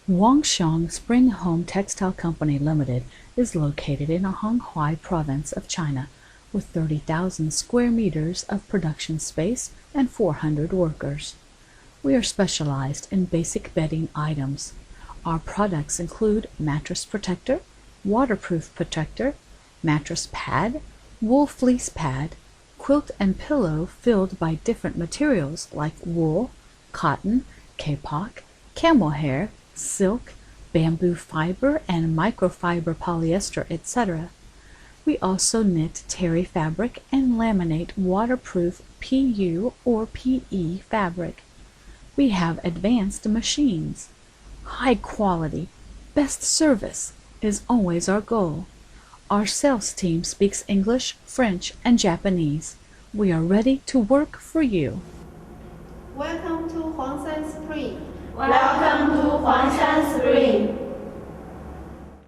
Huangshan Spring Hometextile Company Limited is located in Anhui province of China with 30,000 square meters of production space and 400 workers. We are specialized in basic bedding items. Our products include mattress protector, waterproof protector, mattress pad, wool fleece pad, quilt and pillow filled by different materials like wool, cotton, kapok, camel hair, silk, bamboo fiber, and microfiber polyester, etc. We also knit terry fabric and laminate waterproof PU or PE fabric. We have advanced machines. High quality, best service is always our goal. Our sales team speaks English, French, and Japanese. We are ready to work for you. Welcome to Huangshan Spring. Welcome to Huangshan